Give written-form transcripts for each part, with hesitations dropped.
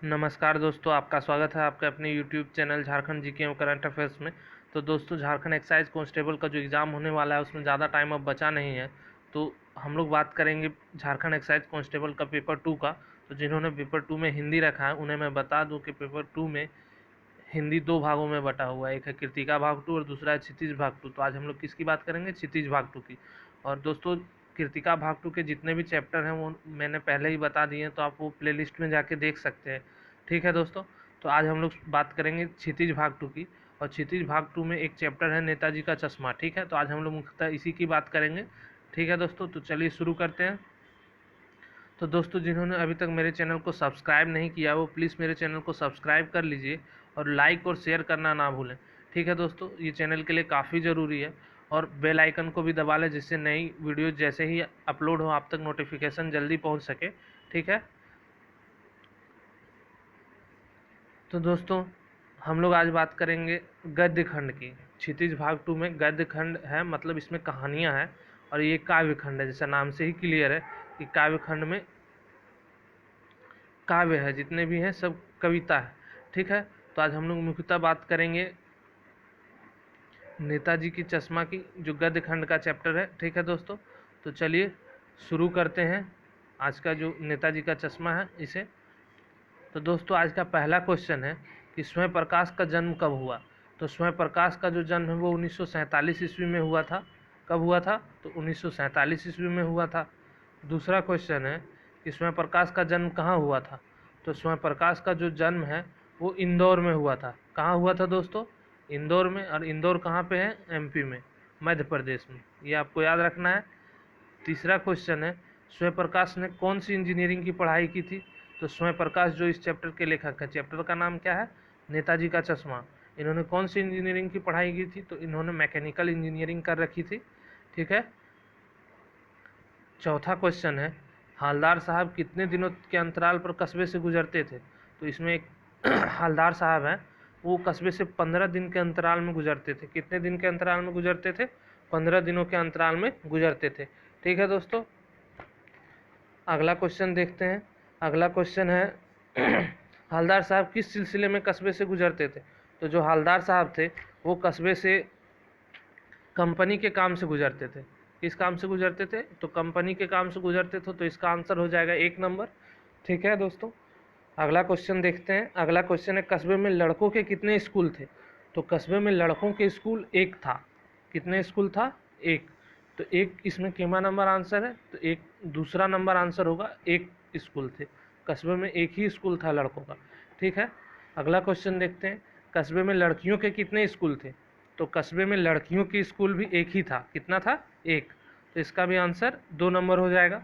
नमस्कार दोस्तों, आपका स्वागत है आपके अपने यूट्यूब चैनल झारखंड जीके एवं करंट अफेयर्स में। तो दोस्तों, झारखंड एक्साइज कांस्टेबल का जो एग्ज़ाम होने वाला है उसमें ज़्यादा टाइम अब बचा नहीं है। तो हम लोग बात करेंगे झारखंड एक्साइज कांस्टेबल का पेपर 2 का। तो जिन्होंने पेपर 2 में हिंदी रखा है उन्हें मैं बता दूं कि पेपर 2 में हिंदी 2 भागों में बटा हुआ है। एक है कृतिका भाग 2 और दूसरा है क्षितिज भाग 2। तो आज हम लोग किसकी बात करेंगे? क्षितिज भाग 2 की। और दोस्तों, कृतिका भाग 2 के जितने भी चैप्टर हैं वो मैंने पहले ही बता दिए हैं, तो आप वो प्लेलिस्ट में जाके देख सकते हैं। ठीक है दोस्तों, तो आज हम लोग बात करेंगे क्षितिज भाग 2 की। और क्षितिज भाग 2 में एक चैप्टर है नेताजी का चश्मा। ठीक है, तो आज हम लोग मुख्यतः इसी की बात करेंगे। ठीक है दोस्तों, तो चलिए शुरू करते हैं। तो दोस्तों, जिन्होंने अभी तक मेरे चैनल को सब्सक्राइब नहीं किया वो प्लीज़ मेरे चैनल को सब्सक्राइब कर लीजिए और लाइक और शेयर करना ना भूलें। ठीक है दोस्तों, ये चैनल के लिए काफ़ी ज़रूरी है। और बेल आइकन को भी दबा लें जिससे नई वीडियो जैसे ही अपलोड हो आप तक नोटिफिकेशन जल्दी पहुंच सके। ठीक है, तो दोस्तों हम लोग आज बात करेंगे गद्य खंड की। क्षितिज भाग 2 में गद्य खंड है, मतलब इसमें कहानियाँ हैं। और ये काव्य खंड है, जैसा नाम से ही क्लियर है कि काव्य खंड में काव्य है, जितने भी हैं सब कविता है। ठीक है, तो आज हम लोग मुख्यतः बात करेंगे नेताजी की चश्मा की, जो गद्य खंड का चैप्टर है। ठीक है दोस्तों, तो चलिए शुरू करते हैं आज का जो नेताजी का चश्मा है इसे। तो दोस्तों, आज का पहला क्वेश्चन है कि स्वयं प्रकाश का जन्म कब हुआ? तो स्वयं प्रकाश का जो जन्म है वो 1947 ईस्वी में हुआ था। कब हुआ था? तो 1947 ईस्वी में हुआ था। दूसरा क्वेश्चन है कि स्वयं प्रकाश का जन्म कहाँ हुआ था? तो स्वयं प्रकाश का जो जन्म है वो इंदौर में हुआ था। कहाँ हुआ था दोस्तों? इंदौर में। और इंदौर कहाँ पे है? एमपी में, मध्य प्रदेश में। ये आपको याद रखना है। तीसरा क्वेश्चन है स्वयं प्रकाश ने कौन सी इंजीनियरिंग की पढ़ाई की थी? तो स्वयं प्रकाश जो इस चैप्टर के लेखक हैं, चैप्टर का नाम क्या है? नेताजी का चश्मा। इन्होंने कौन सी इंजीनियरिंग की पढ़ाई की थी? तो इन्होंने मैकेनिकल इंजीनियरिंग कर रखी थी। ठीक है, चौथा क्वेश्चन है हवलदार साहब कितने दिनों के अंतराल पर कस्बे से गुजरते थे? तो इसमें एक हवलदार साहब हैं, वो कस्बे से 15 दिन के अंतराल में गुजरते थे। कितने दिन के अंतराल में गुजरते थे? 15 दिनों के अंतराल में गुजरते थे। ठीक है दोस्तों, अगला क्वेश्चन देखते हैं। अगला क्वेश्चन है हवलदार साहब किस सिलसिले में कस्बे से गुजरते थे? तो जो हवलदार साहब थे वो कस्बे से कंपनी के काम से गुजरते थे। किस काम से गुजरते थे? तो कंपनी के काम से गुजरते थे। तो इसका आंसर हो जाएगा 1 नंबर। ठीक है दोस्तों, अगला क्वेश्चन देखते हैं। अगला क्वेश्चन है कस्बे में लड़कों के कितने स्कूल थे? तो कस्बे में लड़कों के स्कूल 1 था। कितने स्कूल था? 1। तो 1 इसमें कितना नंबर आंसर है? तो 1 दूसरा नंबर आंसर होगा। 1 स्कूल थे, कस्बे में 1 ही स्कूल था लड़कों का। ठीक है, अगला क्वेश्चन देखते हैं। कस्बे में लड़कियों के कितने स्कूल थे? तो कस्बे में लड़कियों की स्कूल भी 1 ही था। कितना था? 1। तो इसका भी आंसर 2 नंबर हो जाएगा।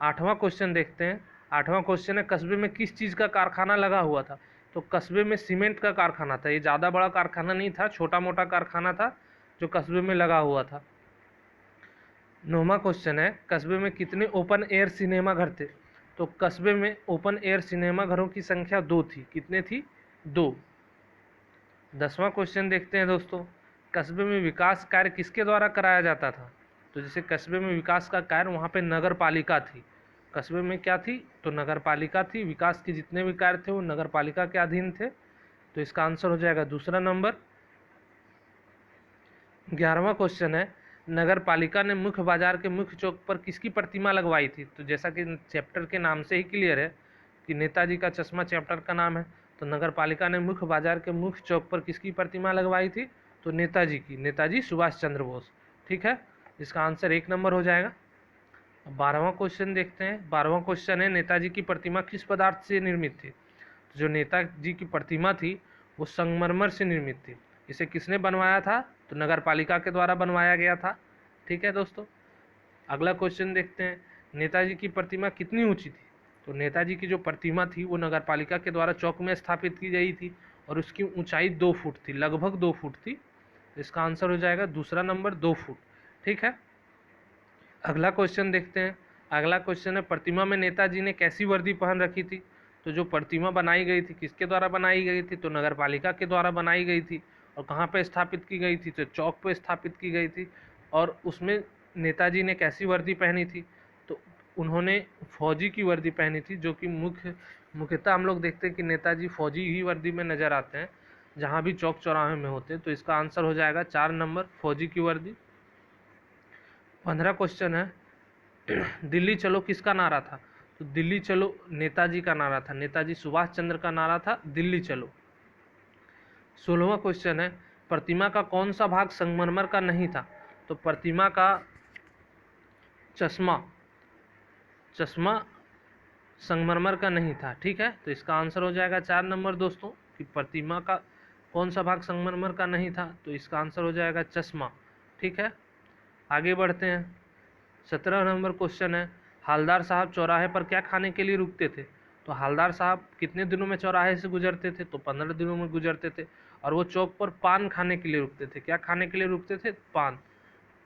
8वां क्वेश्चन देखते हैं। 8वां क्वेश्चन है कस्बे में किस चीज़ का कारखाना लगा हुआ था? तो कस्बे में सीमेंट का कारखाना था। ये ज़्यादा बड़ा कारखाना नहीं था, छोटा मोटा कारखाना था जो कस्बे में लगा हुआ था। 9वां क्वेश्चन है कस्बे में कितने ओपन एयर सिनेमा घर थे? तो कस्बे में ओपन एयर सिनेमा घरों की संख्या 2 थी। कितने थी? 2। 10वां क्वेश्चन देखते हैं दोस्तों। कस्बे में विकास कार्य किसके द्वारा कराया जाता था? तो जैसे कस्बे में विकास का कार्य, वहाँ पे नगर पालिका थी। कस्बे में क्या थी? तो नगर पालिका थी। विकास के जितने भी कार्य थे वो नगर पालिका के अधीन थे। तो इसका आंसर हो जाएगा दूसरा नंबर। 11वां क्वेश्चन है नगर पालिका ने मुख्य बाजार के मुख्य चौक पर किसकी प्रतिमा लगवाई थी? तो जैसा कि चैप्टर के नाम से ही क्लियर है कि नेताजी का चश्मा चैप्टर का नाम है, तो नगर पालिका ने मुख्य बाजार के मुख्य चौक पर किसकी प्रतिमा लगवाई थी? तो नेताजी की, नेताजी सुभाष चंद्र बोस। ठीक है, इसका आंसर 1 नंबर हो जाएगा। 12वां क्वेश्चन देखते हैं। 12वां क्वेश्चन है नेताजी की प्रतिमा किस पदार्थ से निर्मित थी? तो जो नेताजी की प्रतिमा थी वो संगमरमर से निर्मित थी। इसे किसने बनवाया था? तो नगर पालिका के द्वारा बनवाया गया था। ठीक है दोस्तों, अगला क्वेश्चन देखते हैं। नेताजी की प्रतिमा कितनी ऊंची थी? तो नेताजी की जो प्रतिमा थी वो नगर पालिका के द्वारा चौक में स्थापित की गई थी और उसकी ऊंचाई 2 फुट थी, लगभग 2 फुट थी। इसका आंसर हो जाएगा दूसरा नंबर, 2 फुट। ठीक है, अगला क्वेश्चन देखते हैं। अगला क्वेश्चन है प्रतिमा में नेताजी ने कैसी वर्दी पहन रखी थी? तो जो प्रतिमा बनाई गई थी किसके द्वारा बनाई गई थी? तो नगर पालिका के द्वारा बनाई गई थी। और कहाँ पे स्थापित की गई थी? तो चौक पे स्थापित की गई थी। और उसमें नेताजी ने कैसी वर्दी पहनी थी? तो उन्होंने फौजी की वर्दी पहनी थी, जो कि मुख्यतः हम लोग देखते हैं कि नेताजी फौजी ही वर्दी में नज़र आते हैं जहाँ भी चौक चौराहे में होते हैं। तो इसका आंसर हो जाएगा 4 नंबर, फौजी की वर्दी। 15 क्वेश्चन है, दिल्ली चलो किसका नारा था? तो दिल्ली चलो नेताजी का नारा था, नेताजी सुभाष चंद्र का नारा था दिल्ली चलो। 16वां क्वेश्चन है, प्रतिमा का कौन सा भाग संगमरमर का नहीं था? तो प्रतिमा का चश्मा संगमरमर का नहीं था। ठीक है, तो इसका आंसर हो जाएगा 4 नंबर दोस्तों, कि प्रतिमा का कौन सा भाग संगमरमर का नहीं था, तो इसका आंसर हो जाएगा चश्मा। ठीक है, आगे बढ़ते हैं। 17 नंबर क्वेश्चन है, हालदार साहब चौराहे पर क्या खाने के लिए रुकते थे? तो हालदार साहब कितने दिनों में चौराहे से गुजरते थे? तो 15 दिनों में गुजरते थे, और वो चौक पर पान खाने के लिए रुकते थे। क्या खाने के लिए रुकते थे? पान।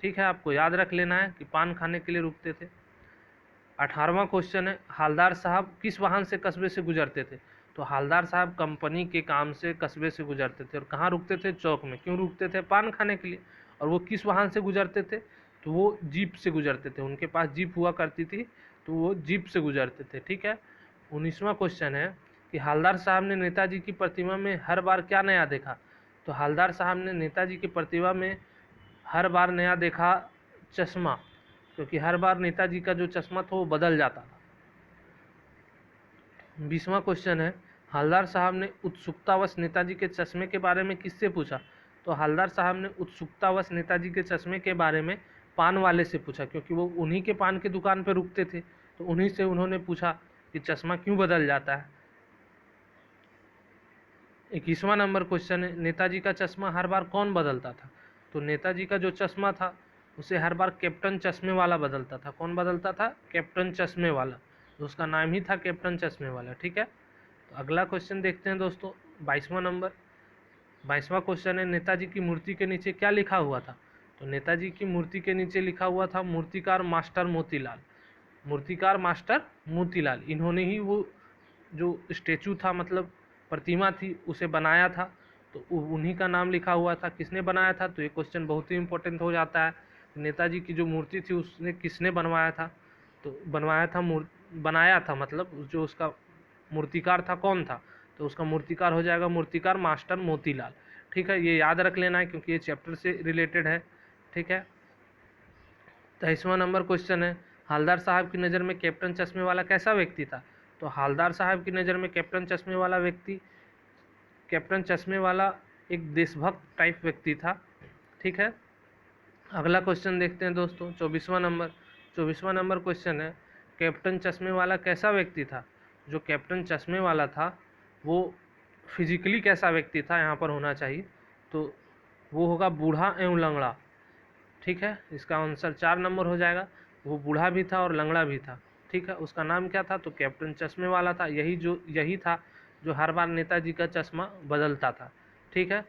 ठीक है, आपको याद रख लेना है कि पान खाने के लिए रुकते थे। 18वां क्वेश्चन है, हालदार साहब किस वाहन से कस्बे से गुजरते थे? तो हालदार साहब कंपनी के काम से कस्बे से गुजरते थे, और कहाँ रुकते थे? चौक में। क्यों रुकते थे? पान खाने के लिए। और वो किस वाहन से गुजरते थे? तो वो जीप से गुजरते थे, उनके पास जीप हुआ करती थी, तो वो जीप से गुजरते थे। ठीक है। 19वां क्वेश्चन है कि हालदार साहब ने नेताजी की प्रतिमा में हर बार क्या नया देखा? तो हालदार साहब ने नेताजी की प्रतिमा में हर बार नया देखा चश्मा, क्योंकि हर बार नेताजी का जो चश्मा था वो बदल जाता था। 20वां क्वेश्चन है, हालदार साहब ने उत्सुकतावश नेताजी के चश्मे के बारे में किससे पूछा? तो हालदार साहब ने उत्सुकतावश नेताजी के चश्मे के बारे में पान वाले से पूछा, क्योंकि वो उन्हीं के पान की दुकान पर रुकते थे, तो उन्हीं से उन्होंने पूछा कि चश्मा क्यों बदल जाता है। 21वां नंबर क्वेश्चन है, नेताजी का चश्मा हर बार कौन बदलता था? तो नेताजी का जो चश्मा था उसे हर बार कैप्टन चश्मे वाला बदलता था। कौन बदलता था? कैप्टन चश्मे वाला, तो उसका नाम ही था कैप्टन चश्मे वाला। ठीक है, तो अगला क्वेश्चन देखते हैं दोस्तों, 22वां नंबर। 22वां क्वेश्चन है, नेताजी की मूर्ति के नीचे क्या लिखा हुआ था? तो नेताजी की मूर्ति के नीचे लिखा हुआ था मूर्तिकार मास्टर मोतीलाल। मूर्तिकार मास्टर मोतीलाल, इन्होंने ही वो जो स्टेचू था, मतलब प्रतिमा थी, उसे बनाया था, तो उन्हीं का नाम लिखा हुआ था। किसने बनाया था? तो ये क्वेश्चन बहुत ही इंपॉर्टेंट हो जाता है। नेताजी की जो मूर्ति थी उसने किसने बनवाया था? तो बनाया था, मतलब जो उसका मूर्तिकार था कौन था? तो उसका मूर्तिकार हो जाएगा मूर्तिकार मास्टर मोतीलाल। ठीक है, ये याद रख लेना है क्योंकि ये चैप्टर से रिलेटेड है। ठीक है। 23वां नंबर क्वेश्चन है, हालदार साहब की नज़र में कैप्टन चश्मे वाला कैसा व्यक्ति था? तो हालदार साहब की नज़र में कैप्टन चश्मे वाला एक देशभक्त टाइप व्यक्ति था। ठीक है, अगला क्वेश्चन देखते हैं दोस्तों, 24वां नंबर क्वेश्चन है, कैप्टन चश्मे वाला कैसा व्यक्ति था? जो कैप्टन चश्मे वाला था वो फिजिकली कैसा व्यक्ति था, यहाँ पर होना चाहिए, तो वो होगा बूढ़ा एवं लंगड़ा। ठीक है, इसका आंसर 4 नंबर हो जाएगा। वो बूढ़ा भी था और लंगड़ा भी था। ठीक है, उसका नाम क्या था? तो कैप्टन चश्मे वाला था। यही था जो हर बार नेताजी का चश्मा बदलता था। ठीक है।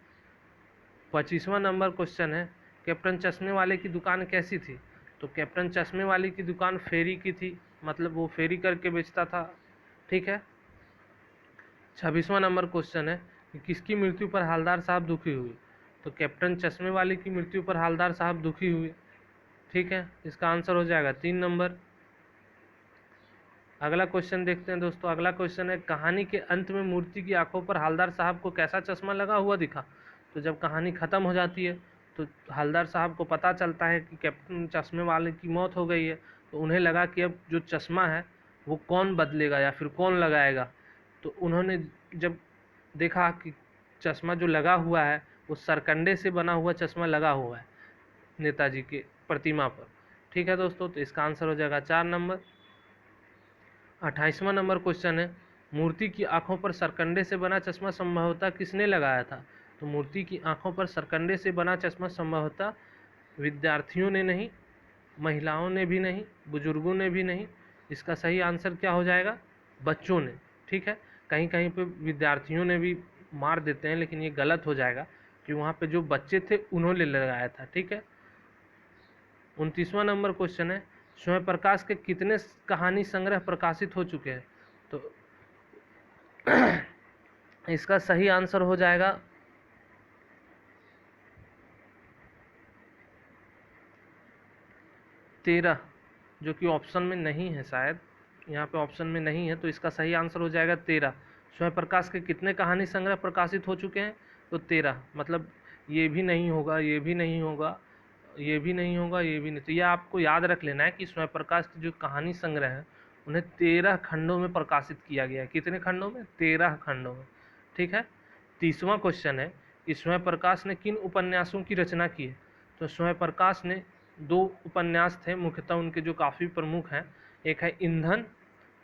25वां नंबर क्वेश्चन है, कैप्टन चश्मे वाले की दुकान कैसी थी? तो कैप्टन चश्मे वाले की दुकान फेरी की थी, मतलब वो फेरी करके बेचता था। ठीक है। 26वां नंबर क्वेश्चन है कि किसकी मृत्यु पर हालदार साहब दुखी हुए? तो कैप्टन चश्मे वाले की मृत्यु पर हालदार साहब दुखी हुए। ठीक है, इसका आंसर हो जाएगा 3 नंबर। अगला क्वेश्चन देखते हैं दोस्तों, अगला क्वेश्चन है, कहानी के अंत में मूर्ति की आंखों पर हालदार साहब को कैसा चश्मा लगा हुआ दिखा? तो जब कहानी ख़त्म हो जाती है तो हालदार साहब को पता चलता है कि कैप्टन चश्मे वाले की मौत हो गई है, तो उन्हें लगा कि अब जो चश्मा है वो कौन बदलेगा या फिर कौन लगाएगा। तो उन्होंने जब देखा कि चश्मा जो लगा हुआ है वो सरकंडे से बना हुआ चश्मा लगा हुआ है नेताजी के प्रतिमा पर। ठीक है दोस्तों, तो इसका आंसर हो जाएगा 4 नंबर। 28वां नंबर क्वेश्चन है, मूर्ति की आंखों पर सरकंडे से बना चश्मा संभवतः किसने लगाया था? तो मूर्ति की आंखों पर सरकंडे से बना चश्मा संभवतः विद्यार्थियों ने नहीं, महिलाओं ने भी नहीं, बुजुर्गों ने भी नहीं। इसका सही आंसर क्या हो जाएगा? बच्चों ने। ठीक है, कहीं कहीं पे विद्यार्थियों ने भी मार देते हैं, लेकिन ये गलत हो जाएगा कि वहाँ पे जो बच्चे थे उन्होंने लगाया था। ठीक है। 29वां नंबर क्वेश्चन है, स्वयं प्रकाश के कितने कहानी संग्रह प्रकाशित हो चुके हैं? तो इसका सही आंसर हो जाएगा 13। जो कि ऑप्शन में नहीं है, शायद यहाँ पे ऑप्शन में नहीं है, तो इसका सही आंसर हो जाएगा 13। स्वयं प्रकाश के कितने कहानी संग्रह प्रकाशित हो चुके हैं? तो 13। मतलब ये भी नहीं होगा, ये भी नहीं होगा, ये भी नहीं होगा, ये भी नहीं। तो ये आपको याद रख लेना है कि स्वयं प्रकाश की जो कहानी संग्रह है उन्हें 13 खंडों में प्रकाशित किया गया है। कितने खंडों में? 13 खंडों में। ठीक है। 30वां क्वेश्चन है कि स्वयं प्रकाश ने किन उपन्यासों की रचना की है? तो स्वयं प्रकाश ने 2 उपन्यास थे मुख्यतः उनके जो काफ़ी प्रमुख हैं, एक है ईंधन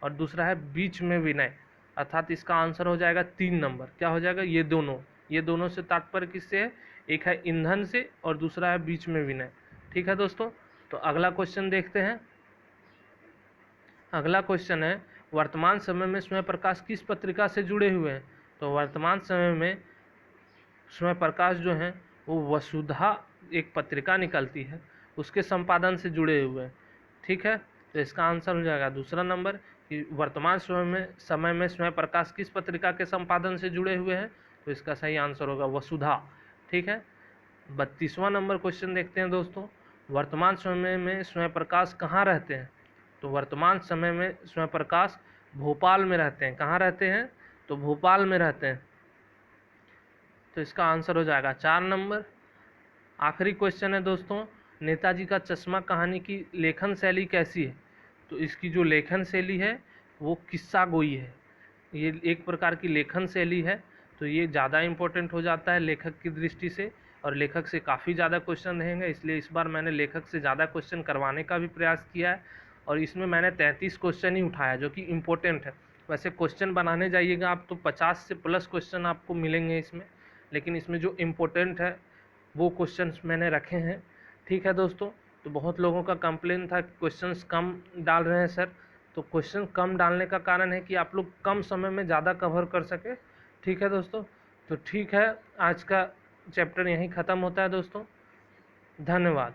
और दूसरा है बीच में विनय, अर्थात इसका आंसर हो जाएगा 3 नंबर। क्या हो जाएगा? ये दोनों से तात्पर्य किससे है? एक है ईंधन से और दूसरा है बीच में विनय। ठीक है दोस्तों, तो अगला क्वेश्चन देखते हैं। अगला क्वेश्चन है वर्तमान समय में स्वयं प्रकाश किस पत्रिका से जुड़े हुए हैं? तो वर्तमान समय में स्वयं प्रकाश जो हैं वो वसुधा एक पत्रिका निकलती है, उसके संपादन से जुड़े हुए हैं। ठीक है, तो इसका आंसर हो जाएगा दूसरा नंबर कि वर्तमान समय में स्वयं प्रकाश किस पत्रिका के संपादन से जुड़े हुए हैं? तो इसका सही आंसर होगा वसुधा। ठीक है। 32वां नंबर क्वेश्चन देखते हैं दोस्तों। वर्तमान समय में स्वयं प्रकाश कहाँ रहते हैं? तो वर्तमान समय में स्वयं प्रकाश भोपाल में रहते हैं। कहाँ रहते हैं? तो भोपाल में रहते हैं। तो इसका आंसर हो जाएगा 4 नंबर। आखिरी क्वेश्चन है दोस्तों, नेताजी का चश्मा कहानी की लेखन शैली कैसी है? तो इसकी जो लेखन शैली है वो किस्सा गोई है। ये एक प्रकार की लेखन शैली है, तो ये ज़्यादा इम्पोर्टेंट हो जाता है लेखक की दृष्टि से, और लेखक से काफ़ी ज़्यादा क्वेश्चन रहेंगे, इसलिए इस बार मैंने लेखक से ज़्यादा क्वेश्चन करवाने का भी प्रयास किया है। और इसमें मैंने 33 क्वेश्चन ही उठाया जो कि इम्पोर्टेंट है। वैसे क्वेश्चन बनाने जाइएगा आप तो 50 से प्लस क्वेश्चन आपको मिलेंगे इसमें, लेकिन इसमें जो इम्पोर्टेंट है वो क्वेश्चंस मैंने रखे हैं। ठीक है दोस्तों, तो बहुत लोगों का कंप्लेन था क्वेश्चंस कम डाल रहे हैं सर, तो क्वेश्चन कम डालने का कारण है कि आप लोग कम समय में ज़्यादा कवर कर सके। ठीक है दोस्तों, तो ठीक है, आज का चैप्टर यहीं ख़त्म होता है दोस्तों। धन्यवाद।